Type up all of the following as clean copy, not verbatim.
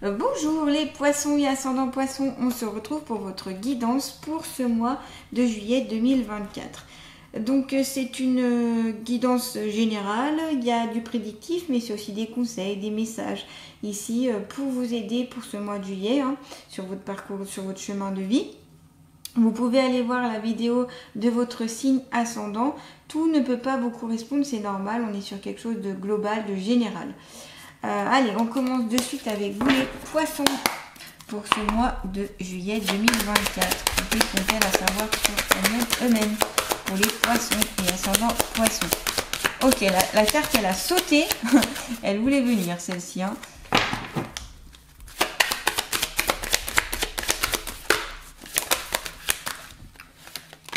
Bonjour les poissons et ascendants poissons, on se retrouve pour votre guidance pour ce mois de juillet 2024. Donc c'est une guidance générale, il y a du prédictif mais c'est aussi des conseils, des messages ici pour vous aider pour ce mois de juillet sur votre parcours, sur votre chemin de vie. Vous pouvez aller voir la vidéo de votre signe ascendant, tout ne peut pas vous correspondre, c'est normal, on est sur quelque chose de global, de général. Allez, on commence de suite avec vous les poissons pour ce mois de juillet 2024. Qu'est-ce qu'on vient à savoir sur le monde eux-mêmes pour les poissons et ascendants poissons. Ok, la carte elle a sauté, elle voulait venir celle-ci.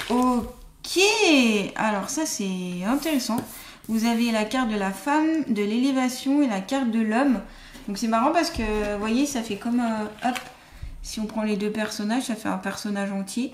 Ok, alors ça c'est intéressant. Vous avez la carte de la femme, de l'élévation et la carte de l'homme. Donc c'est marrant parce que, vous voyez, ça fait comme, hop, si on prend les deux personnages, ça fait un personnage entier.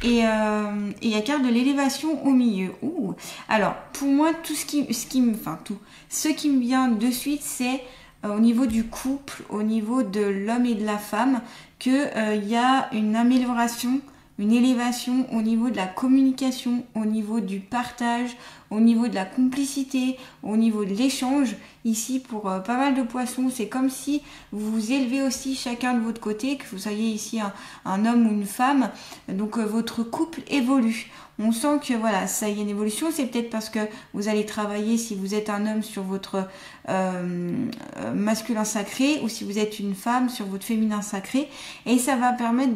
Et la carte de l'élévation au milieu. Ouh. Alors, pour moi, ce qui me vient de suite, c'est au niveau du couple, au niveau de l'homme et de la femme, qu'il y a une amélioration, une élévation au niveau de la communication, au niveau du partage, au niveau de la complicité, au niveau de l'échange. Ici, pour pas mal de poissons, c'est comme si vous vous élevez aussi chacun de votre côté, que vous soyez ici un homme ou une femme. Donc, votre couple évolue. On sent que voilà, ça y est une évolution. C'est peut-être parce que vous allez travailler, si vous êtes un homme, sur votre masculin sacré, ou si vous êtes une femme, sur votre féminin sacré. Et ça va permettre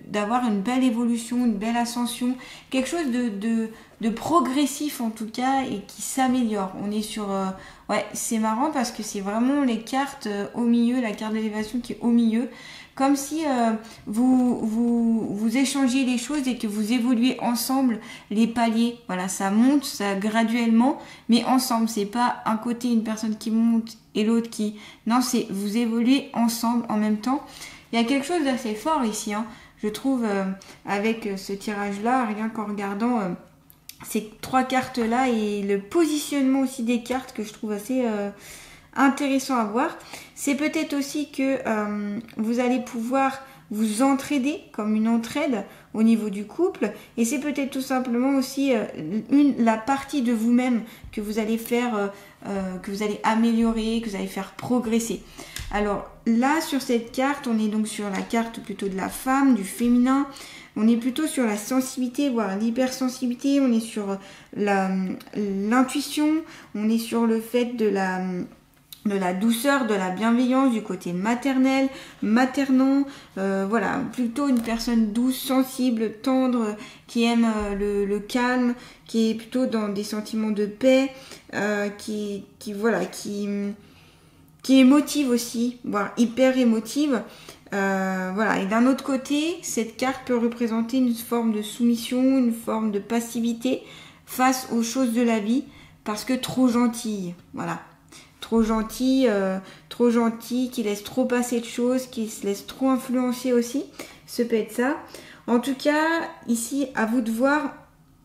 d'avoir une belle évolution, une belle ascension, quelque chose de progressif en tout cas, et qui s'améliore. On est sur... ouais, c'est marrant parce que c'est vraiment les cartes au milieu, la carte d'élévation qui est au milieu. Comme si vous échangez les choses et que vous évoluez ensemble les paliers. Voilà, ça monte, ça graduellement, mais ensemble. C'est pas un côté une personne qui monte et l'autre qui... Non, c'est vous évoluez ensemble en même temps. Il y a quelque chose d'assez fort ici, je trouve, avec ce tirage-là, rien qu'en regardant ces trois cartes-là et le positionnement aussi des cartes que je trouve assez... intéressant à voir. C'est peut-être aussi que vous allez pouvoir vous entraider comme une entraide au niveau du couple, et c'est peut-être tout simplement aussi la partie de vous-même que vous allez faire, que vous allez améliorer, que vous allez faire progresser. Alors là, sur cette carte, on est donc sur la carte plutôt de la femme, du féminin. On est plutôt sur la sensibilité, voire l'hypersensibilité. On est sur l'intuition. On est sur le fait de la douceur, de la bienveillance, du côté maternel, maternant, voilà, plutôt une personne douce, sensible, tendre, qui aime le calme, qui est plutôt dans des sentiments de paix, qui est émotive aussi, voire hyper émotive. Voilà, et d'un autre côté, cette carte peut représenter une forme de soumission, une forme de passivité face aux choses de la vie, parce que trop gentille, voilà. Trop gentil, qui laisse trop passer de choses, qui se laisse trop influencer aussi. Ça peut être ça. En tout cas, ici, à vous de voir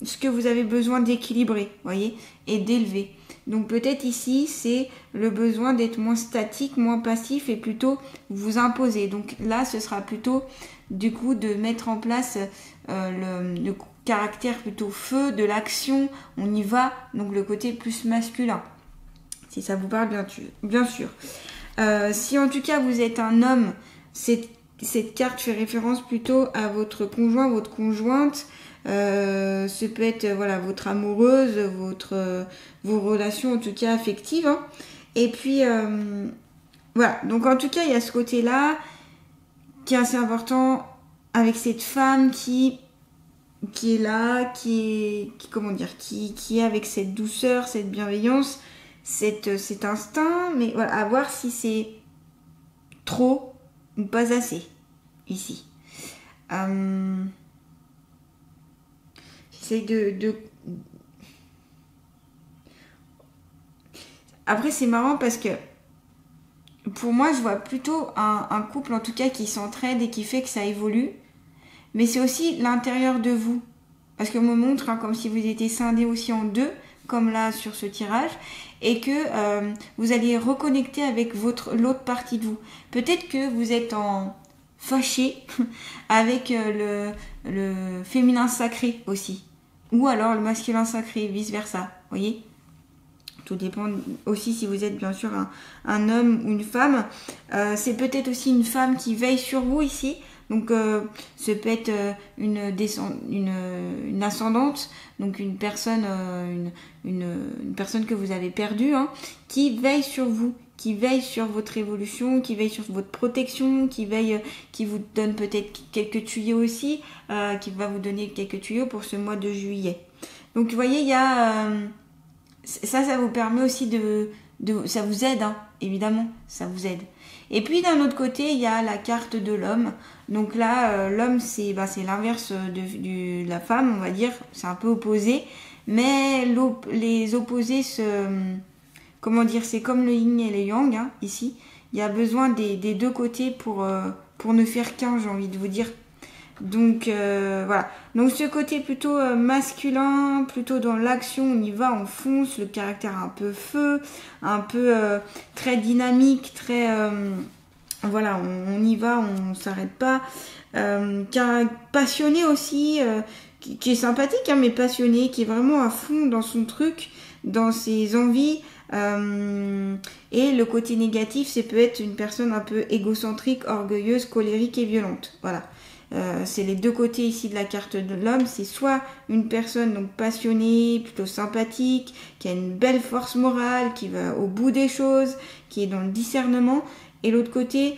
ce que vous avez besoin d'équilibrer, voyez, et d'élever. Donc peut-être ici, c'est le besoin d'être moins statique, moins passif et plutôt vous imposer. Donc là, ce sera plutôt du coup de mettre en place le caractère plutôt feu de l'action. On y va, donc le côté plus masculin. Si ça vous parle, bien sûr. Si en tout cas vous êtes un homme, cette carte fait référence plutôt à votre conjoint, votre conjointe. Ce peut être voilà, votre amoureuse, vos relations en tout cas affectives. Et puis voilà, donc en tout cas il y a ce côté-là qui est assez important avec cette femme qui est là, qui est avec cette douceur, cette bienveillance, cet instinct, mais voilà, à voir si c'est trop ou pas assez ici. J'essaie de... Après, c'est marrant parce que pour moi, je vois plutôt un couple en tout cas qui s'entraide et qui fait que ça évolue, mais c'est aussi l'intérieur de vous. Parce qu'on me montre comme si vous étiez scindés aussi en deux, comme là sur ce tirage, et que vous allez reconnecter avec l'autre partie de vous. Peut-être que vous êtes fâché avec le féminin sacré aussi, ou alors le masculin sacré, vice versa, voyez. Tout dépend aussi si vous êtes bien sûr un homme ou une femme. C'est peut-être aussi une femme qui veille sur vous ici. Donc, ce peut être une ascendante, donc une personne, une personne que vous avez perdue, hein, qui veille sur vous, qui veille sur votre évolution, qui veille sur votre protection, qui vous donne peut-être quelques tuyaux aussi, qui va vous donner quelques tuyaux pour ce mois de juillet. Donc, vous voyez, il y a ça vous permet aussi ça vous aide, hein, évidemment, ça vous aide. Et puis d'un autre côté, il y a la carte de l'homme. Donc là, l'homme, c'est l'inverse de la femme, on va dire. C'est un peu opposé. Mais les opposés comment dire, c'est comme le yin et le yang, hein, ici. Il y a besoin des deux côtés pour ne faire qu'un, j'ai envie de vous dire. Donc voilà. Donc ce côté plutôt masculin, plutôt dans l'action, on y va, on fonce, le caractère un peu feu, un peu très dynamique, très voilà, on y va, on s'arrête pas. Passionné aussi, qui est sympathique, hein, mais passionné, qui est vraiment à fond dans son truc, dans ses envies. Et le côté négatif, c'est peut être une personne un peu égocentrique, orgueilleuse, colérique et violente. Voilà. C'est les deux côtés ici de la carte de l'homme. C'est soit une personne donc passionnée, plutôt sympathique, qui a une belle force morale, qui va au bout des choses, qui est dans le discernement. Et l'autre côté,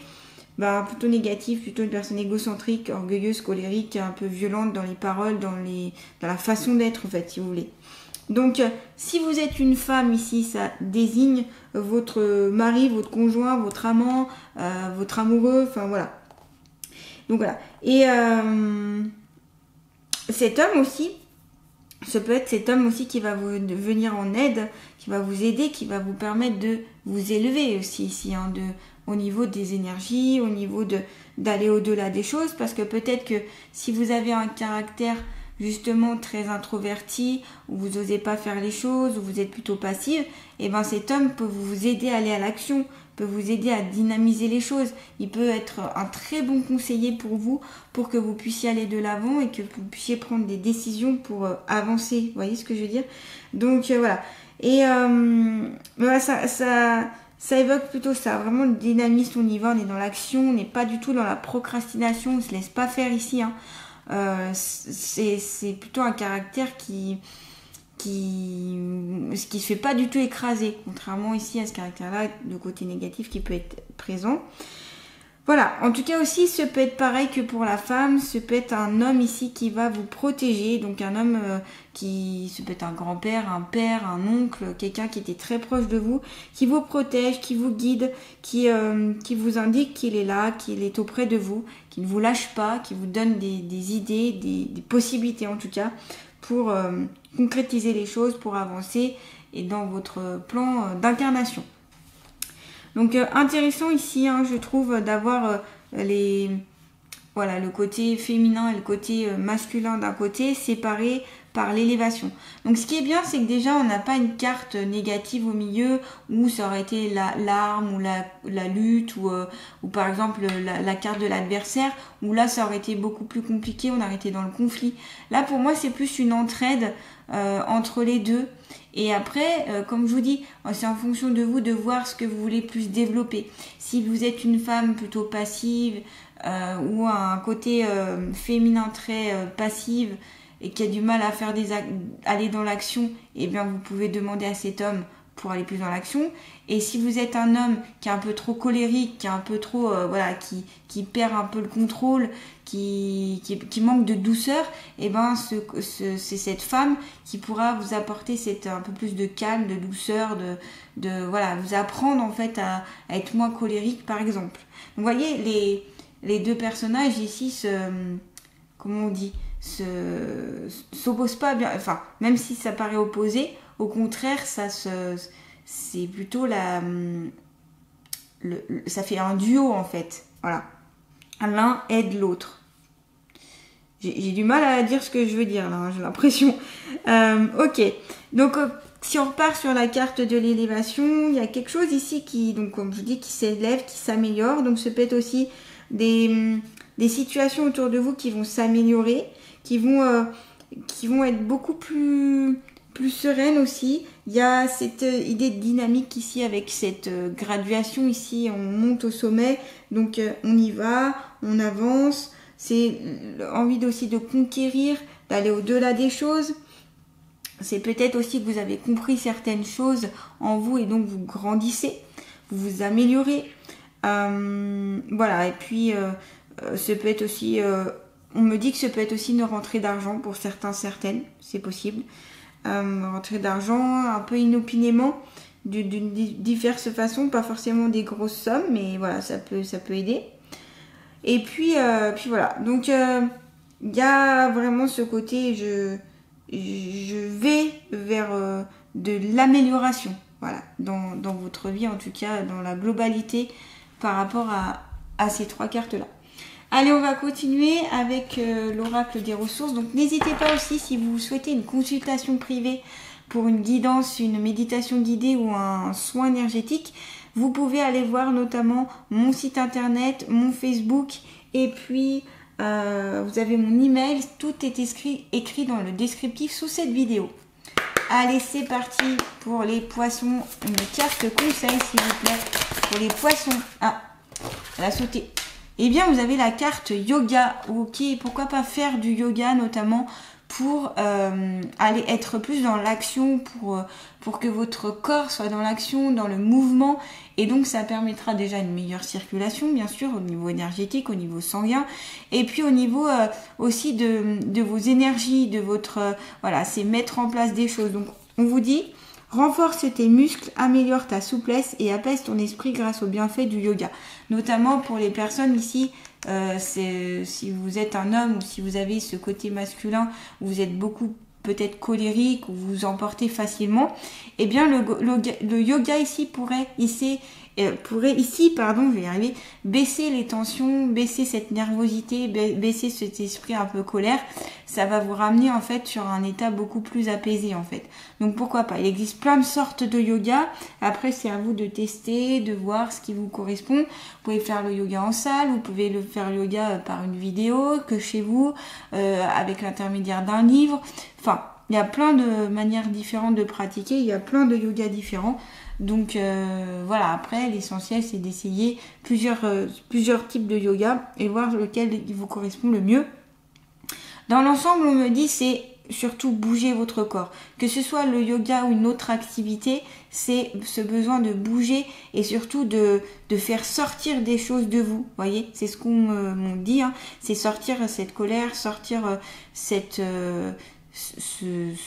plutôt négatif, plutôt une personne égocentrique, orgueilleuse, colérique, un peu violente dans les paroles, dans la façon d'être en fait, si vous voulez. Donc, si vous êtes une femme ici, ça désigne votre mari, votre conjoint, votre amant, votre amoureux, enfin voilà. Donc voilà. Et cet homme aussi, ce peut être cet homme aussi qui va vous venir en aide, qui va vous aider, qui va vous permettre de vous élever aussi ici, hein, au niveau des énergies, au niveau d'aller au-delà des choses, parce que peut-être que si vous avez un caractère justement très introverti, où vous n'osez pas faire les choses, où vous êtes plutôt passive, et ben cet homme peut vous aider à aller à l'action, peut vous aider à dynamiser les choses. Il peut être un très bon conseiller pour vous, pour que vous puissiez aller de l'avant et que vous puissiez prendre des décisions pour avancer. Vous voyez ce que je veux dire? Donc voilà. Et voilà, ça évoque plutôt ça. Vraiment le dynamisme, on y va, on est dans l'action, on n'est pas du tout dans la procrastination, on ne se laisse pas faire ici, hein. C'est plutôt un caractère qui se fait pas du tout écraser, contrairement ici à ce caractère-là, le côté négatif qui peut être présent. Voilà, en tout cas aussi, ce peut être pareil que pour la femme, ce peut être un homme ici qui va vous protéger, donc un homme ce peut être un grand-père, un père, un oncle, quelqu'un qui était très proche de vous, qui vous protège, qui vous guide, qui vous indique qu'il est là, qu'il est auprès de vous, qui ne vous lâche pas, qui vous donne des idées, des possibilités en tout cas, pour concrétiser les choses, pour avancer et dans votre plan d'incarnation. Donc intéressant ici, hein, je trouve, d'avoir le côté féminin et le côté masculin d'un côté séparés par l'élévation. Donc ce qui est bien, c'est que déjà on n'a pas une carte négative au milieu où ça aurait été l'arme ou la lutte ou par exemple la carte de l'adversaire où là ça aurait été beaucoup plus compliqué, on aurait été dans le conflit. Là pour moi c'est plus une entraide entre les deux. Et après, comme je vous dis, c'est en fonction de vous de voir ce que vous voulez plus développer. Si vous êtes une femme plutôt passive ou un côté féminin très passive et qui a du mal à faire aller dans l'action, eh bien vous pouvez demander à cet homme pour aller plus dans l'action. Et si vous êtes un homme qui est un peu trop colérique, qui est un peu trop qui perd un peu le contrôle, qui manque de douceur, et ben c'est cette femme qui pourra vous apporter un peu plus de calme, de douceur, vous apprendre en fait à être moins colérique par exemple. Donc vous voyez les deux personnages ici s'opposent pas bien, enfin même si ça paraît opposé, au contraire c'est plutôt ça fait un duo en fait, voilà. L'un aide l'autre. J'ai du mal à dire ce que je veux dire là, hein, j'ai l'impression. Ok, donc Si on repart sur la carte de l'élévation, il y a quelque chose ici qui, donc comme je dis, qui s'élève, qui s'améliore. Donc, ce peut être aussi des situations autour de vous qui vont s'améliorer, qui vont être beaucoup plus sereines aussi. Il y a cette idée de dynamique ici avec cette graduation ici. On monte au sommet, donc on y va, on avance. C'est envie aussi de conquérir, d'aller au-delà des choses. C'est peut-être aussi que vous avez compris certaines choses en vous et donc vous grandissez, vous vous améliorez. Voilà, et puis ce peut être aussi, on me dit que ce peut être aussi une rentrée d'argent pour certains, certaines, c'est possible. Rentrée d'argent un peu inopinément, d'une diverses façons, pas forcément des grosses sommes, mais voilà, ça peut aider. Et puis voilà, donc il y a vraiment ce côté, je vais vers de l'amélioration, voilà, dans votre vie, en tout cas dans la globalité par rapport à ces 3 cartes-là. Allez, on va continuer avec l'oracle des ressources. Donc n'hésitez pas aussi, si vous souhaitez une consultation privée pour une guidance, une méditation guidée ou un soin énergétique, vous pouvez aller voir notamment mon site internet, mon Facebook et puis vous avez mon email, tout est écrit dans le descriptif sous cette vidéo. Allez, c'est parti pour les poissons. Une carte conseil, s'il vous plaît, pour les poissons. Ah, elle a sauté. Eh bien, vous avez la carte yoga. Ok, pourquoi pas faire du yoga, notamment pour aller être plus dans l'action, pour que votre corps soit dans l'action, dans le mouvement. Et donc, ça permettra déjà une meilleure circulation, bien sûr, au niveau énergétique, au niveau sanguin. Et puis, au niveau aussi de vos énergies, de votre... voilà, c'est mettre en place des choses. Donc, on vous dit, renforce tes muscles, améliore ta souplesse et apaise ton esprit grâce aux bienfaits du yoga. Notamment pour les personnes ici... si vous êtes un homme ou si vous avez ce côté masculin, où vous êtes beaucoup peut-être colérique ou vous emportez facilement, eh bien le yoga ici pourrait ici, je vais y arriver, baisser les tensions, baisser cette nervosité, baisser cet esprit un peu colère. Ça va vous ramener en fait sur un état beaucoup plus apaisé en fait. Donc pourquoi pas. Il existe plein de sortes de yoga. Après c'est à vous de tester, de voir ce qui vous correspond. Vous pouvez faire le yoga en salle, vous pouvez le faire le yoga par une vidéo, que chez vous, avec l'intermédiaire d'un livre. Enfin, il y a plein de manières différentes de pratiquer, il y a plein de yoga différents. Donc voilà, après l'essentiel c'est d'essayer plusieurs types de yoga et voir lequel vous correspond le mieux. Dans l'ensemble, on me dit c'est surtout bouger votre corps. Que ce soit le yoga ou une autre activité, c'est ce besoin de bouger et surtout de faire sortir des choses de vous. Voyez, c'est ce qu'on m'ont dit, hein. C'est sortir cette colère, sortir ce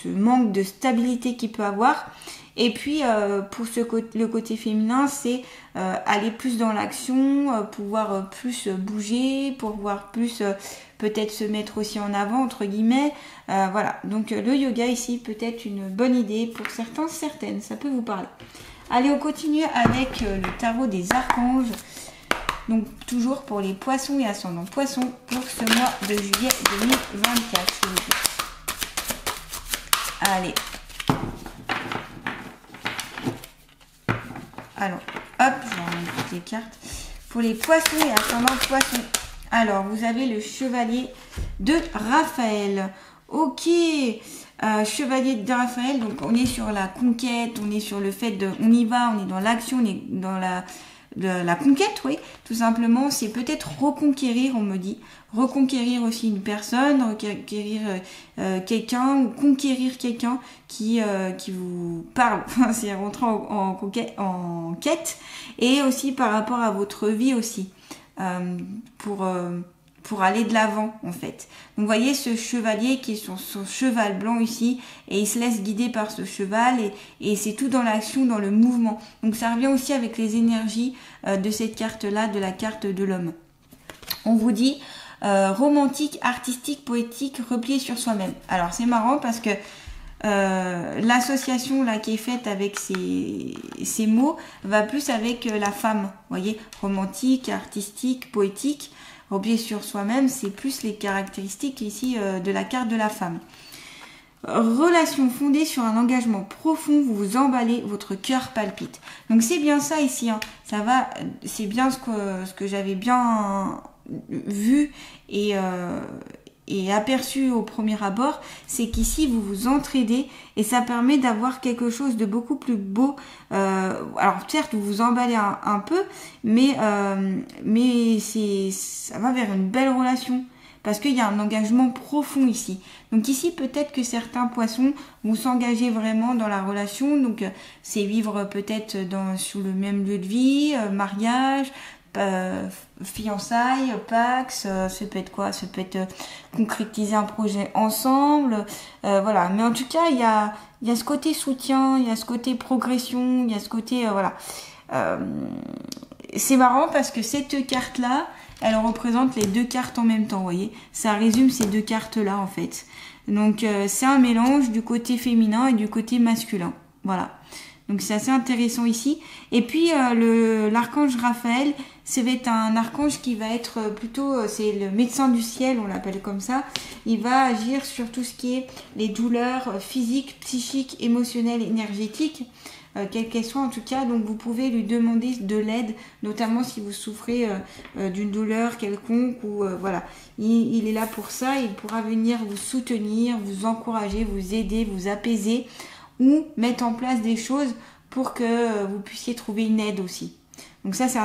manque de stabilité qu'il peut avoir. Et puis pour le côté féminin, c'est aller plus dans l'action, pouvoir plus bouger, pouvoir plus peut-être se mettre aussi en avant entre guillemets. Voilà, donc le yoga ici peut être une bonne idée pour certains, certaines, ça peut vous parler. Allez, on continue avec le tarot des archanges. Donc toujours pour les poissons et ascendants poissons pour ce mois de juillet 2024, s'il vous plaît. Allez. Alors, hop, je vais remettre toutes les cartes. Pour les poissons et ascendants poissons. Alors, vous avez le chevalier de Raphaël. Ok, chevalier de Raphaël, donc on est sur la conquête, on est sur le fait de... On y va, on est dans l'action, on est dans la conquête, oui, tout simplement. C'est peut-être reconquérir, on me dit. Reconquérir aussi une personne, reconquérir quelqu'un ou conquérir quelqu'un qui vous parle. C'est rentrer en quête. Et aussi par rapport à votre vie aussi. Pour aller de l'avant en fait. Donc vous voyez ce chevalier qui est sur son cheval blanc ici et il se laisse guider par ce cheval et c'est tout dans l'action, dans le mouvement. Donc ça revient aussi avec les énergies de cette carte-là, de la carte de l'homme. On vous dit romantique, artistique, poétique, replié sur soi-même. Alors c'est marrant parce que l'association là qui est faite avec ces mots va plus avec la femme. Vous voyez, romantique, artistique, poétique. Replié sur soi-même, c'est plus les caractéristiques ici de la carte de la femme. Relation fondée sur un engagement profond, vous vous emballez, votre cœur palpite. Donc c'est bien ça ici, hein. Ça va, c'est bien ce que j'avais bien vu et aperçu au premier abord, c'est qu'ici vous vous entraidez et ça permet d'avoir quelque chose de beaucoup plus beau. Alors certes vous vous emballez un peu, mais ça va vers une belle relation. Parce qu'il y a un engagement profond ici. Donc ici, peut-être que certains poissons vont s'engager vraiment dans la relation. Donc c'est vivre peut-être sous le même lieu de vie, mariage, fiançailles, Pax, ça peut être quoi? Ça peut être concrétiser un projet ensemble. Voilà. Mais en tout cas, il y a ce côté soutien, il y a ce côté progression, il y a ce côté... voilà. C'est marrant parce que cette carte-là, elle représente les deux cartes en même temps, vous voyez. Ça résume ces deux cartes-là, en fait. Donc, c'est un mélange du côté féminin et du côté masculin. Voilà. Donc, c'est assez intéressant ici. Et puis, l'archange Raphaël, ça va être un archange qui va être plutôt... c'est le médecin du ciel, on l'appelle comme ça. Il va agir sur tout ce qui est les douleurs physiques, psychiques, émotionnelles, énergétiques. Quelle qu'elle soit en tout cas, donc vous pouvez lui demander de l'aide, notamment si vous souffrez d'une douleur quelconque ou voilà. Il est là pour ça, il pourra venir vous soutenir, vous encourager, vous aider, vous apaiser ou mettre en place des choses pour que vous puissiez trouver une aide aussi. Donc ça c'est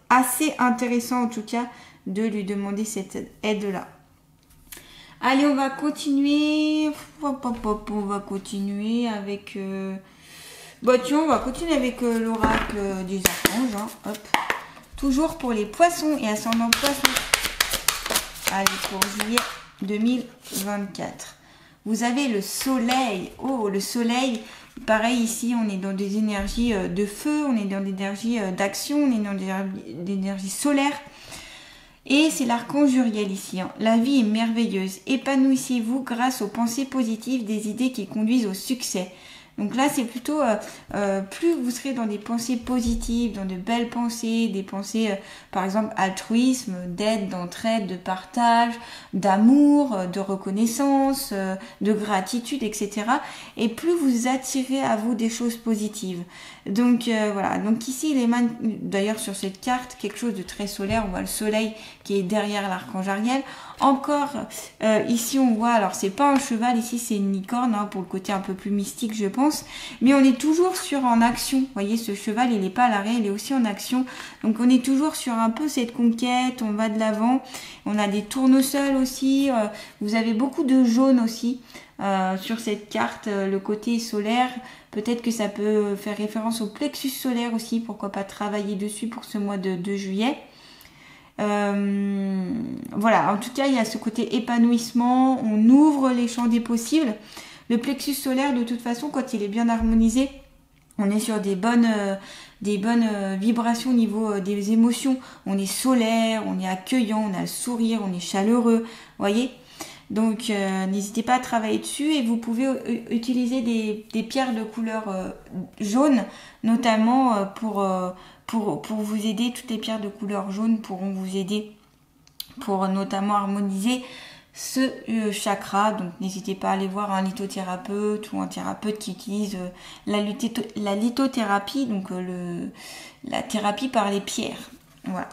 assez intéressant en tout cas de lui demander cette aide-là. Allez, on va continuer. On va continuer avec... Bon, tiens, on va continuer avec l'oracle des archanges. Hein. Hop. Toujours pour les poissons et ascendant poissons. Allez, pour juillet 2024. Vous avez le soleil. Oh, le soleil. Pareil, ici, on est dans des énergies de feu, on est dans des énergies d'action, on est dans des énergies solaires. Et c'est l'archange Uriel ici. Hein. La vie est merveilleuse. Épanouissez-vous grâce aux pensées positives, des idées qui conduisent au succès. Donc là, c'est plutôt, plus vous serez dans des pensées positives, dans de belles pensées, des pensées, par exemple, altruisme, d'aide, d'entraide, de partage, d'amour, de reconnaissance, de gratitude, etc. Et plus vous attirez à vous des choses positives. Donc voilà, donc ici, il émane, d'ailleurs sur cette carte, quelque chose de très solaire. On voit le soleil qui est derrière l'archange Ariel. Encore, ici on voit, alors c'est pas un cheval, ici c'est une licorne, hein, pour le côté un peu plus mystique je pense, mais on est toujours en action, vous voyez ce cheval il est pas à l'arrêt, il est aussi en action, donc on est toujours sur un peu cette conquête, on va de l'avant, on a des tournesols aussi, vous avez beaucoup de jaune aussi sur cette carte, le côté solaire, peut-être que ça peut faire référence au plexus solaire aussi, pourquoi pas travailler dessus pour ce mois de juillet. Voilà, en tout cas il y a ce côté épanouissement, on ouvre les champs des possibles. Le plexus solaire de toute façon quand il est bien harmonisé, on est sur des bonnes vibrations au niveau des émotions, on est solaire, on est accueillant, on a le sourire, on est chaleureux, vous voyez. Donc n'hésitez pas à travailler dessus et vous pouvez utiliser des pierres de couleur jaune, notamment pour vous aider. Toutes les pierres de couleur jaune pourront vous aider pour notamment harmoniser ce chakra. Donc n'hésitez pas à aller voir un lithothérapeute ou un thérapeute qui utilise la lithothérapie, donc la thérapie par les pierres. Voilà.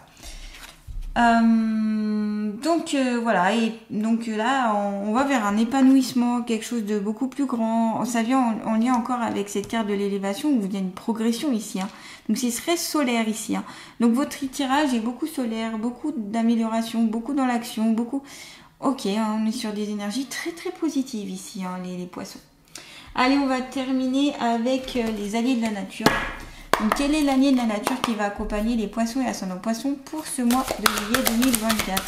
Donc voilà, et donc là on va vers un épanouissement, quelque chose de beaucoup plus grand. Ça vient en lien encore avec cette carte de l'élévation où il y a une progression ici, hein. Donc ce serait solaire ici, hein. Donc votre tirage est beaucoup solaire, beaucoup d'amélioration, beaucoup dans l'action, beaucoup... Ok, hein, on est sur des énergies très très positives ici, hein, les poissons. Allez, on va terminer avec les alliés de la nature. Donc, quel est l'allié de la nature qui va accompagner les poissons et ascendants poissons pour ce mois de juillet 2024?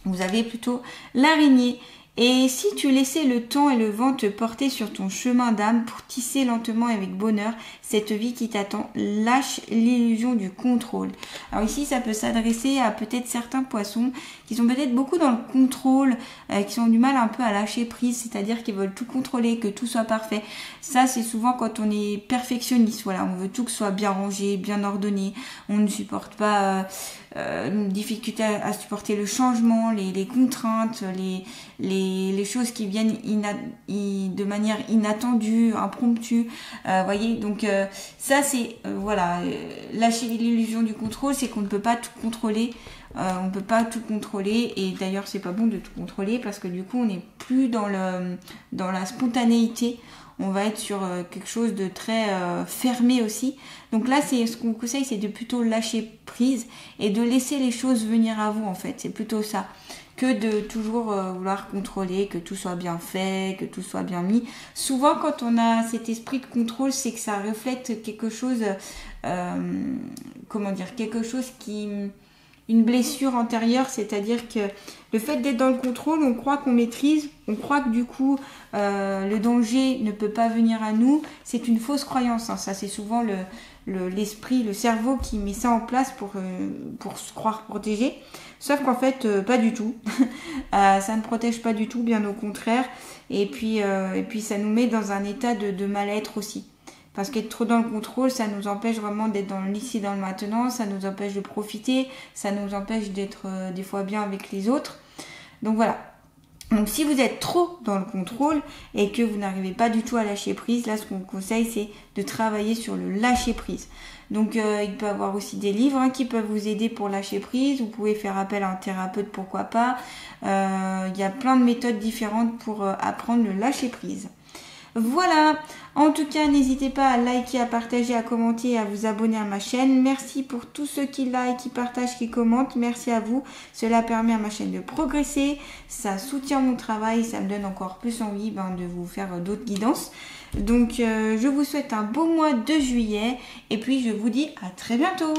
Vous avez plutôt l'araignée. Et si tu laissais le temps et le vent te porter sur ton chemin d'âme pour tisser lentement et avec bonheur cette vie qui t'attend, lâche l'illusion du contrôle. Alors ici, ça peut s'adresser à peut-être certains poissons qui sont peut-être beaucoup dans le contrôle, qui ont du mal un peu à lâcher prise, c'est-à-dire qu'ils veulent tout contrôler, que tout soit parfait. Ça, c'est souvent quand on est perfectionniste. Voilà, on veut tout que ce soit bien rangé, bien ordonné. On ne supporte pas une difficulté à supporter le changement, les contraintes, les choses qui viennent de manière inattendue, impromptue. Voyez, donc ça c'est lâcher l'illusion du contrôle, c'est qu'on ne peut pas tout contrôler. On ne peut pas tout contrôler, et d'ailleurs c'est pas bon de tout contrôler parce que du coup on n'est plus dans la spontanéité. On va être sur quelque chose de très fermé aussi. Donc là, c'est ce qu'on conseille, c'est de plutôt lâcher prise et de laisser les choses venir à vous en fait. C'est plutôt ça que de toujours vouloir contrôler, que tout soit bien fait, que tout soit bien mis. Souvent, quand on a cet esprit de contrôle, c'est que ça reflète quelque chose, quelque chose qui... une blessure antérieure, c'est-à-dire que le fait d'être dans le contrôle, on croit qu'on maîtrise, on croit que du coup le danger ne peut pas venir à nous. C'est une fausse croyance, hein. Ça c'est souvent l'esprit, le cerveau qui met ça en place pour se croire protégé. Sauf qu'en fait, pas du tout. Ça ne protège pas du tout, bien au contraire. Et puis ça nous met dans un état de mal-être aussi. Parce qu'être trop dans le contrôle, ça nous empêche vraiment d'être dans l'ici, dans le maintenant, ça nous empêche de profiter, ça nous empêche d'être des fois bien avec les autres. Donc voilà. Donc si vous êtes trop dans le contrôle et que vous n'arrivez pas du tout à lâcher prise, là ce qu'on conseille c'est de travailler sur le lâcher prise. Donc il peut y avoir aussi des livres qui peuvent vous aider pour lâcher prise, vous pouvez faire appel à un thérapeute, pourquoi pas. Il y a plein de méthodes différentes pour apprendre le lâcher prise. Voilà, en tout cas n'hésitez pas à liker, à partager, à commenter et à vous abonner à ma chaîne. Merci pour tous ceux qui like, qui partagent, qui commentent, merci à vous. Cela permet à ma chaîne de progresser, ça soutient mon travail, ça me donne encore plus envie de vous faire d'autres guidances. Donc je vous souhaite un beau mois de juillet et puis je vous dis à très bientôt.